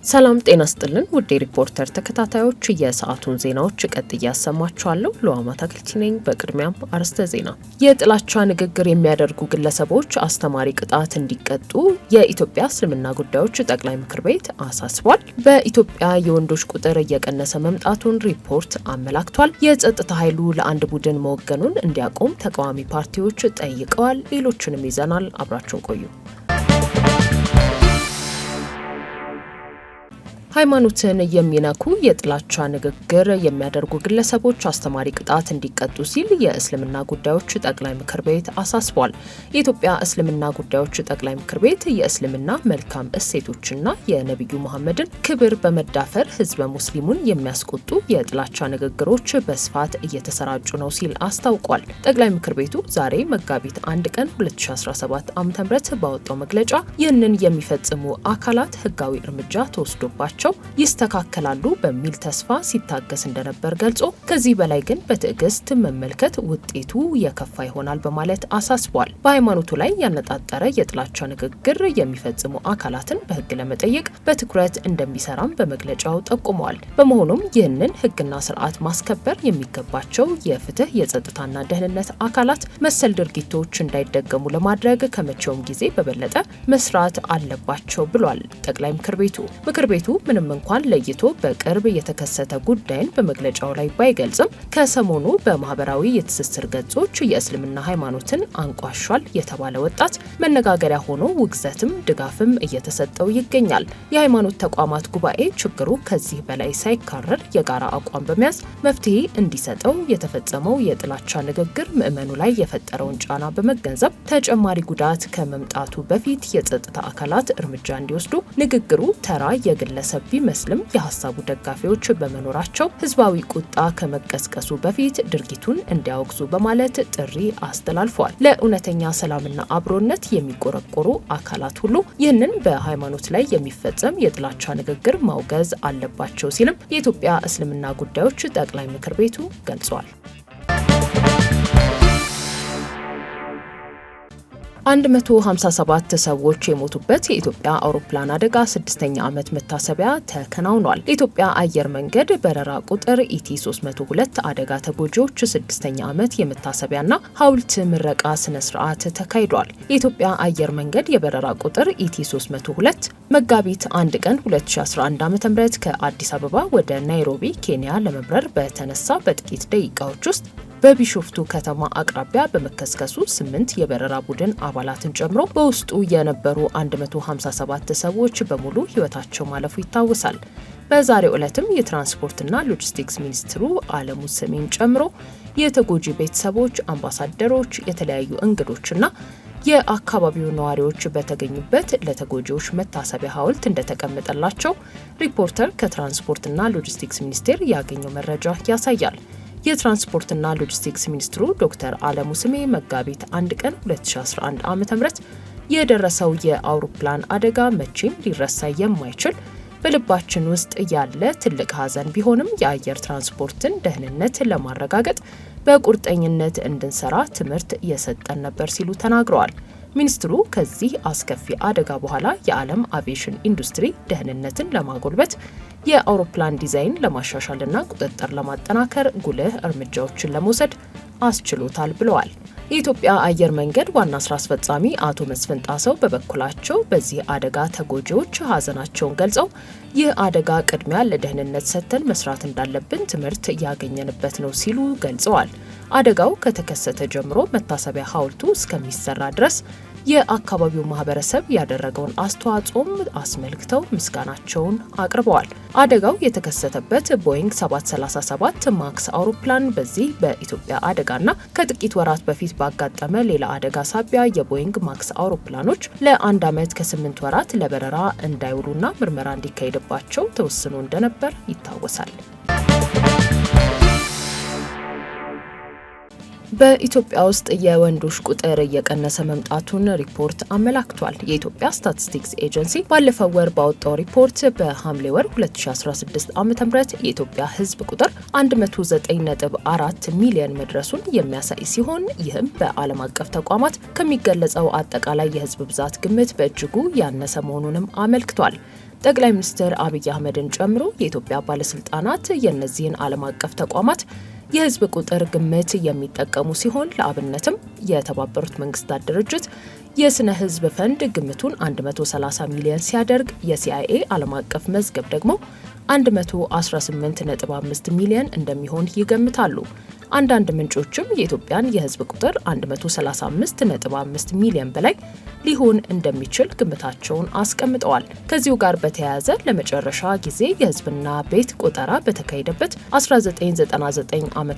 ሰላም ጤና ስጥልን ውድ ሪፖርተር ተከታታዮች የሰዓቱን ዜናዎች ቀጥዬ ያሰማችኋለሁ። ለዋማታ ክልቲ ነኝ። በቅድሚያም አርዕስተ ዜና። የጥላቻ ንግግር የሚያደርጉ ግለሰቦች አስተማሪ ቅጣት እንዲቀጡ የኢትዮጵያ እስልምና ጉዳዮች ጠቅላይ ምክር ቤት አሳስቧል። በኢትዮጵያ የወንዶች ቁጥር እየቀነሰ መምጣቱን ሪፖርት አመላክቷል። የጸጥታ ኃይሉ ለአንድ ቡድን መወገኑን እንዲያቆም ተቃዋሚ ፓርቲዎች ጠይቀዋል። ሌሎችንም ይዘናል። አብራችሁን ቆዩ። ሃይማኖትን የሚነኩ የጥላቻ ንግግር የሚያደርጉ ግለሰቦች አስተማሪ ቅጣት እንዲቀጡ ሲል የእስልምና ጉዳዮች ጠቅላይ ምክር ቤት አሳስቧል። የኢትዮጵያ እስልምና ጉዳዮች ጠቅላይ ምክር ቤት የእስልምና መልካም እሴቶችና የነቢዩ መሐመድን ክብር በመዳፈር ህዝበ ሙስሊሙን የሚያስቆጡ የጥላቻ ንግግሮች በስፋት እየተሰራጩ ነው ሲል አስታውቋል። ጠቅላይ ምክር ቤቱ ዛሬ መጋቢት 1 ቀን 2017 ዓ.ም ባወጣው መግለጫ ይህንን የሚፈጽሙ አካላት ህጋዊ እርምጃ ተወስዶባቸው ይስተካከላሉ በሚል ተስፋ ሲታገስ እንደነበር ገልጾ ከዚህ በላይ ግን በትዕግስት መመልከት ውጤቱ የከፋ ይሆናል በማለት አሳስቧል። በሃይማኖቱ ላይ ያነጣጠረ የጥላቻ ንግግር የሚፈጽሙ አካላትን በህግ ለመጠየቅ በትኩረት እንደሚሰራም በመግለጫው ጠቁመዋል። በመሆኑም ይህንን ህግና ስርዓት ማስከበር የሚገባቸው የፍትህ የጸጥታና ደህንነት አካላት መሰል ድርጊቶች እንዳይደገሙ ለማድረግ ከመቼውም ጊዜ በበለጠ መስራት አለባቸው ብሏል። ጠቅላይ ምክር ቤቱ ምንም እንኳን ለይቶ በቅርብ የተከሰተ ጉዳይን በመግለጫው ላይ ባይገልጽም ከሰሞኑ በማህበራዊ የትስስር ገጾች የእስልምና ሃይማኖትን አንቋሿል የተባለ ወጣት መነጋገሪያ ሆኖ ውግዘትም ድጋፍም እየተሰጠው ይገኛል። የሃይማኖት ተቋማት ጉባኤ ችግሩ ከዚህ በላይ ሳይካረር የጋራ አቋም በመያዝ መፍትሄ እንዲሰጠው የተፈጸመው የጥላቻ ንግግር ምዕመኑ ላይ የፈጠረውን ጫና በመገንዘብ ተጨማሪ ጉዳት ከመምጣቱ በፊት የጸጥታ አካላት እርምጃ እንዲወስዱ ንግግሩ ተራ የግለሰብ ቢመስልም የሀሳቡ ደጋፊዎች በመኖራቸው ህዝባዊ ቁጣ ከመቀስቀሱ በፊት ድርጊቱን እንዲያወግዙ በማለት ጥሪ አስተላልፈዋል። ለእውነተኛ ሰላምና አብሮነት የሚቆረቆሩ አካላት ሁሉ ይህንን በሃይማኖት ላይ የሚፈጸም የጥላቻ ንግግር ማውገዝ አለባቸው ሲልም የኢትዮጵያ እስልምና ጉዳዮች ጠቅላይ ምክር ቤቱ ገልጿል። 157 ሰዎች የሞቱበት የኢትዮጵያ አውሮፕላን አደጋ 6ኛ ዓመት መታሰቢያ ተከናውኗል። የኢትዮጵያ አየር መንገድ በረራ ቁጥር ኢቲ 302 አደጋ ተጎጂዎች 6ኛ ዓመት የመታሰቢያና ሐውልት ምረቃ ስነ ስርዓት ተካሂዷል። የኢትዮጵያ አየር መንገድ የበረራ ቁጥር ኢቲ 302 መጋቢት 1 ቀን 2011 ዓ.ም ከአዲስ አበባ ወደ ናይሮቢ ኬንያ ለመብረር በተነሳ በጥቂት ደቂቃዎች ውስጥ በቢሾፍቱ ከተማ አቅራቢያ በመከስከሱ 8 የበረራ ቡድን አባላትን ጨምሮ በውስጡ የነበሩ 157 ሰዎች በሙሉ ህይወታቸው ማለፉ ይታወሳል። በዛሬው ዕለትም የትራንስፖርትና ሎጂስቲክስ ሚኒስትሩ አለሙ ስሜን ጨምሮ የተጎጂ ቤተሰቦች፣ አምባሳደሮች፣ የተለያዩ እንግዶችና የአካባቢው ነዋሪዎች በተገኙበት ለተጎጂዎች መታሰቢያ ሐውልት እንደተቀመጠላቸው ሪፖርተር ከትራንስፖርትና ሎጂስቲክስ ሚኒስቴር ያገኘው መረጃ ያሳያል። የትራንስፖርትና ሎጂስቲክስ ሚኒስትሩ ዶክተር አለሙ ስሜ መጋቢት 1 ቀን 2011 ዓ.ም የደረሰው የአውሮፕላን አደጋ መቼም ሊረሳ የማይችል በልባችን ውስጥ ያለ ትልቅ ሐዘን ቢሆንም የአየር ትራንስፖርትን ደህንነት ለማረጋገጥ በቁርጠኝነት እንድንሰራ ትምህርት የሰጠን ነበር ሲሉ ተናግረዋል። ሚኒስትሩ ከዚህ አስከፊ አደጋ በኋላ የዓለም አቪዬሽን ኢንዱስትሪ ደህንነትን ለማጎልበት የአውሮፕላን ዲዛይን ለማሻሻልና ቁጥጥር ለማጠናከር ጉልህ እርምጃዎችን ለመውሰድ አስችሎታል ብለዋል። የኢትዮጵያ አየር መንገድ ዋና ስራ አስፈጻሚ አቶ መስፍን ጣሰው በበኩላቸው በዚህ አደጋ ተጎጂዎች ሐዘናቸውን ገልጸው ይህ አደጋ ቅድሚያ ለደህንነት ሰጥተን መስራት እንዳለብን ትምህርት ያገኘንበት ነው ሲሉ ገልጸዋል። አደጋው ከተከሰተ ጀምሮ መታሰቢያ ሐውልቱ እስከሚሰራ ድረስ የአካባቢው ማህበረሰብ ያደረገውን አስተዋጽኦም አስመልክተው ምስጋናቸውን አቅርበዋል። አደጋው የተከሰተበት ቦይንግ 737 ማክስ አውሮፕላን በዚህ በኢትዮጵያ አደጋና ከጥቂት ወራት በፊት ባጋጠመ ሌላ አደጋ ሳቢያ የቦይንግ ማክስ አውሮፕላኖች ለ1 ዓመት ከ8 ወራት ለበረራ እንዳይውሉና ምርመራ እንዲካሄድባቸው ተወስኖ እንደነበር ይታወሳል። በኢትዮጵያ ውስጥ የወንዶች ቁጥር እየቀነሰ መምጣቱን ሪፖርት አመላክቷል። የኢትዮጵያ ስታቲስቲክስ ኤጀንሲ ባለፈው ወር ባወጣው ሪፖርት በሐምሌ ወር 2016 ዓ.ም የኢትዮጵያ ሕዝብ ቁጥር 109.4 ሚሊዮን መድረሱን የሚያሳይ ሲሆን ይህም በዓለም አቀፍ ተቋማት ከሚገለጸው አጠቃላይ የሕዝብ ብዛት ግምት በእጅጉ ያነሰ መሆኑንም አመልክቷል። ጠቅላይ ሚኒስትር አብይ አህመድን ጨምሮ የኢትዮጵያ ባለስልጣናት የእነዚህን ዓለም አቀፍ ተቋማት የህዝብ ቁጥር ግምት የሚጠቀሙ ሲሆን ለአብነትም የተባበሩት መንግስታት ድርጅት የስነ ህዝብ ፈንድ ግምቱን 130 ሚሊዮን ሲያደርግ የሲአይኤ ዓለም አቀፍ መዝገብ ደግሞ 118.5 ሚሊዮን እንደሚሆን ይገምታሉ። አንዳንድ ምንጮችም የኢትዮጵያን የህዝብ ቁጥር 135.5 ሚሊዮን በላይ ሊሆን እንደሚችል ግምታቸውን አስቀምጠዋል። ከዚሁ ጋር በተያያዘ ለመጨረሻ ጊዜ የህዝብና ቤት ቆጠራ በተካሄደበት 1999 ዓ.ም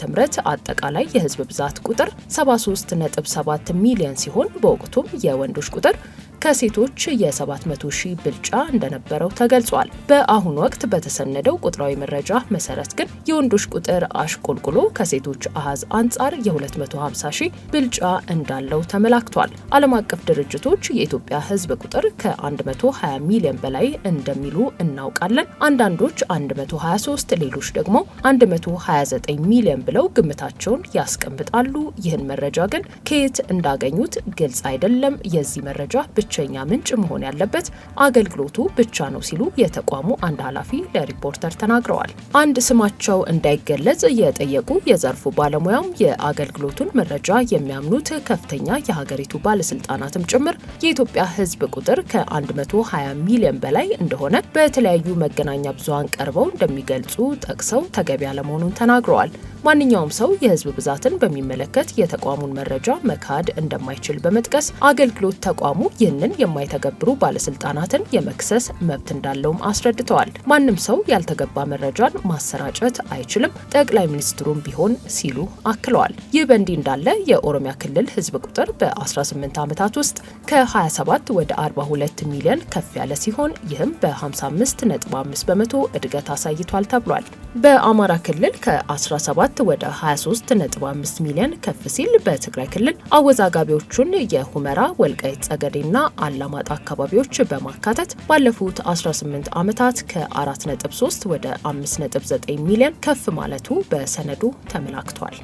አጠቃላይ የህዝብ ብዛት ቁጥር 73.7 ሚሊዮን ሲሆን በወቅቱም የወንዶች ቁጥር ከሴቶች የ700 ሺህ ብልጫ እንደነበረው ተገልጿል። በአሁኑ ወቅት በተሰነደው ቁጥራዊ መረጃ መሰረት ግን የወንዶች ቁጥር አሽቆልቁሎ ከሴቶች አሃዝ አንጻር የ250 ሺህ ብልጫ እንዳለው ተመላክቷል። ዓለም አቀፍ ድርጅቶች የኢትዮጵያ ህዝብ ቁጥር ከ120 ሚሊዮን በላይ እንደሚሉ እናውቃለን። አንዳንዶች 123፣ ሌሎች ደግሞ 129 ሚሊዮን ብለው ግምታቸውን ያስቀምጣሉ። ይህን መረጃ ግን ከየት እንዳገኙት ግልጽ አይደለም። የዚህ መረጃ ብቸኛ ምንጭ መሆን ያለበት አገልግሎቱ ብቻ ነው ሲሉ የተቋሙ አንድ ኃላፊ ለሪፖርተር ተናግረዋል። አንድ ስማቸው እንዳይገለጽ የጠየቁ የዘርፉ ባለሙያም የአገልግሎቱን መረጃ የሚያምኑት ከፍተኛ የሀገሪቱ ባለስልጣናትም ጭምር የኢትዮጵያ ህዝብ ቁጥር ከ120 ሚሊዮን በላይ እንደሆነ በተለያዩ መገናኛ ብዙሃን ቀርበው እንደሚገልጹ ጠቅሰው ተገቢ ያለመሆኑን ተናግረዋል። ማንኛውም ሰው የህዝብ ብዛትን በሚመለከት የተቋሙን መረጃ መካድ እንደማይችል በመጥቀስ አገልግሎት ተቋሙ ይህንን የማይተገብሩ ባለስልጣናትን የመክሰስ መብት እንዳለውም አስረድተዋል። ማንም ሰው ያልተገባ መረጃን ማሰራጨት አይችልም፣ ጠቅላይ ሚኒስትሩም ቢሆን ሲሉ አክለዋል። ይህ በእንዲህ እንዳለ የኦሮሚያ ክልል ህዝብ ቁጥር በ18 ዓመታት ውስጥ ከ27 ወደ 42 ሚሊዮን ከፍ ያለ ሲሆን ይህም በ55.5 በመቶ እድገት አሳይቷል ተብሏል። በአማራ ክልል ከ17 ወደ 23.5 ሚሊዮን ከፍ ሲል በትግራይ ክልል አወዛጋቢዎቹን የሁመራ፣ ወልቃይት ጸገዴና አላማጣ አካባቢዎች በማካተት ባለፉት 18 ዓመታት ከ4.3 ወደ 5.9 ሚሊዮን ከፍ ማለቱ በሰነዱ ተመላክቷል።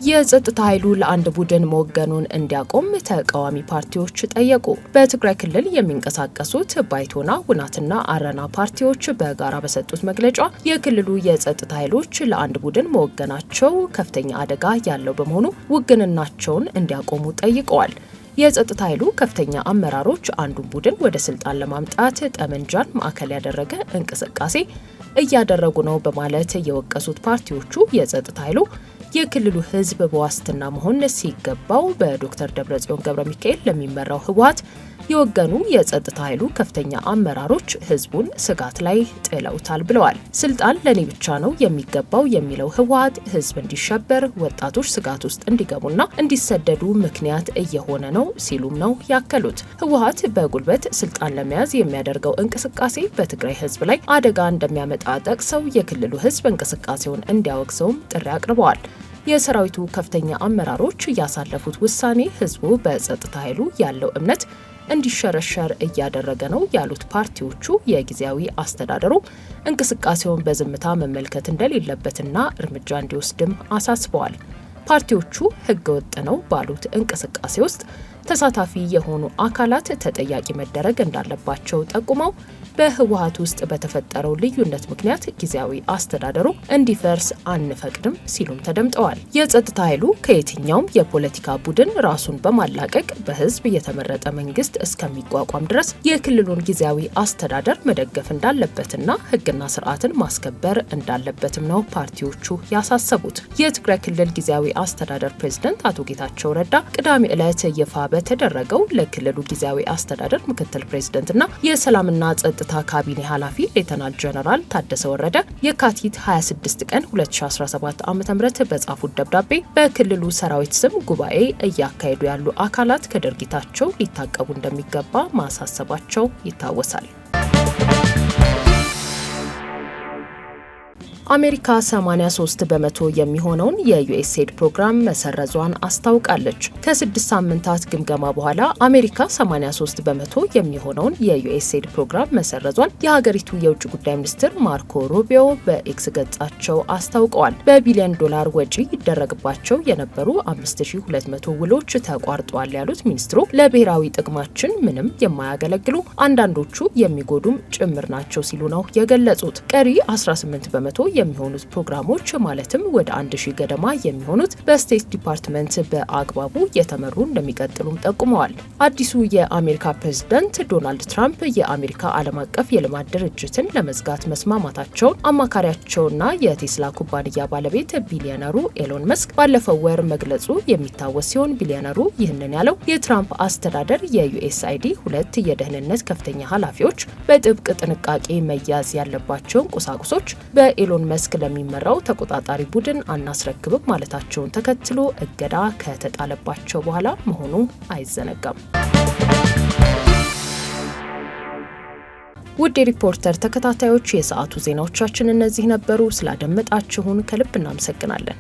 የጸጥታ ኃይሉ ለአንድ ቡድን መወገኑን እንዲያቆም ተቃዋሚ ፓርቲዎች ጠየቁ። በትግራይ ክልል የሚንቀሳቀሱት ባይቶና፣ ውናትና አረና ፓርቲዎች በጋራ በሰጡት መግለጫ የክልሉ የጸጥታ ኃይሎች ለአንድ ቡድን መወገናቸው ከፍተኛ አደጋ ያለው በመሆኑ ውግንናቸውን እንዲያቆሙ ጠይቀዋል። የጸጥታ ኃይሉ ከፍተኛ አመራሮች አንዱን ቡድን ወደ ስልጣን ለማምጣት ጠመንጃን ማዕከል ያደረገ እንቅስቃሴ እያደረጉ ነው በማለት የወቀሱት ፓርቲዎቹ የጸጥታ ኃይሉ የክልሉ ህዝብ በዋስትና መሆን ሲገባው በዶክተር ደብረጽዮን ገብረ ሚካኤል ለሚመራው ህወሓት የወገኑ የጸጥታ ኃይሉ ከፍተኛ አመራሮች ህዝቡን ስጋት ላይ ጥለውታል ብለዋል። ስልጣን ለኔ ብቻ ነው የሚገባው የሚለው ህወሓት ህዝብ እንዲሸበር፣ ወጣቶች ስጋት ውስጥ እንዲገቡና እንዲሰደዱ ምክንያት እየሆነ ነው ሲሉም ነው ያከሉት። ህወሓት በጉልበት ስልጣን ለመያዝ የሚያደርገው እንቅስቃሴ በትግራይ ህዝብ ላይ አደጋ እንደሚያመጣ ጠቅሰው የክልሉ ህዝብ እንቅስቃሴውን እንዲያወግዘውም ጥሪ አቅርበዋል። የሰራዊቱ ከፍተኛ አመራሮች ያሳለፉት ውሳኔ ህዝቡ በጸጥታ ኃይሉ ያለው እምነት እንዲሸረሸር እያደረገ ነው ያሉት ፓርቲዎቹ የጊዜያዊ አስተዳደሩ እንቅስቃሴውን በዝምታ መመልከት እንደሌለበትና እርምጃ እንዲወስድም አሳስበዋል። ፓርቲዎቹ ህገወጥ ነው ባሉት እንቅስቃሴ ውስጥ ተሳታፊ የሆኑ አካላት ተጠያቂ መደረግ እንዳለባቸው ጠቁመው በህወሓት ውስጥ በተፈጠረው ልዩነት ምክንያት ጊዜያዊ አስተዳደሩ እንዲፈርስ አንፈቅድም ሲሉም ተደምጠዋል። የጸጥታ ኃይሉ ከየትኛውም የፖለቲካ ቡድን ራሱን በማላቀቅ በህዝብ የተመረጠ መንግስት እስከሚቋቋም ድረስ የክልሉን ጊዜያዊ አስተዳደር መደገፍ እንዳለበትና ህግና ስርዓትን ማስከበር እንዳለበትም ነው ፓርቲዎቹ ያሳሰቡት። የትግራይ ክልል ጊዜያዊ አስተዳደር ፕሬዝዳንት አቶ ጌታቸው ረዳ ቅዳሜ ዕለት ይፋ በተደረገው ለክልሉ ጊዜያዊ አስተዳደር ምክትል ፕሬዝዳንትና የሰላምና ጸጥታ ካቢኔ ኃላፊ ሌተናል ጀነራል ታደሰ ወረደ የካቲት 26 ቀን 2017 ዓ.ም በጻፉት ደብዳቤ በክልሉ ሰራዊት ስም ጉባኤ እያካሄዱ ያሉ አካላት ከድርጊታቸው ሊታቀቡ እንደሚገባ ማሳሰባቸው ይታወሳል። አሜሪካ 83 በመቶ የሚሆነውን የዩኤስኤድ ፕሮግራም መሰረዟን አስታውቃለች። ከ6 ሳምንታት ግምገማ በኋላ አሜሪካ 83 በመቶ የሚሆነውን የዩኤስኤድ ፕሮግራም መሰረዟን የሀገሪቱ የውጭ ጉዳይ ሚኒስትር ማርኮ ሩቢዮ በኤክስ ገጻቸው አስታውቀዋል። በቢሊዮን ዶላር ወጪ ይደረግባቸው የነበሩ 5200 ውሎች ተቋርጧል ያሉት ሚኒስትሩ ለብሔራዊ ጥቅማችን ምንም የማያገለግሉ አንዳንዶቹ የሚጎዱም ጭምር ናቸው ሲሉ ነው የገለጹት። ቀሪ 18 በመቶ የሚሆኑት ፕሮግራሞች ማለትም ወደ 1000 ገደማ የሚሆኑት በስቴት ዲፓርትመንት በአግባቡ የተመሩ እንደሚቀጥሉም ጠቁመዋል። አዲሱ የአሜሪካ ፕሬዝዳንት ዶናልድ ትራምፕ የአሜሪካ ዓለም አቀፍ የልማት ድርጅትን ለመዝጋት መስማማታቸውን አማካሪያቸውና የቴስላ ኩባንያ ባለቤት ቢሊዮነሩ ኤሎን መስክ ባለፈው ወር መግለጹ የሚታወስ ሲሆን ቢሊዮነሩ ይህንን ያለው የትራምፕ አስተዳደር የዩኤስአይዲ 2 የደህንነት ከፍተኛ ኃላፊዎች በጥብቅ ጥንቃቄ መያዝ ያለባቸውን ቁሳቁሶች በኤሎን መስክ ለሚመራው ተቆጣጣሪ ቡድን አናስረክብም ማለታቸውን ተከትሎ እገዳ ከተጣለባቸው በኋላ መሆኑ አይዘነጋም። ውድ የሪፖርተር ተከታታዮች የሰዓቱ ዜናዎቻችን እነዚህ ነበሩ። ስላደመጣችሁን ከልብ እናመሰግናለን።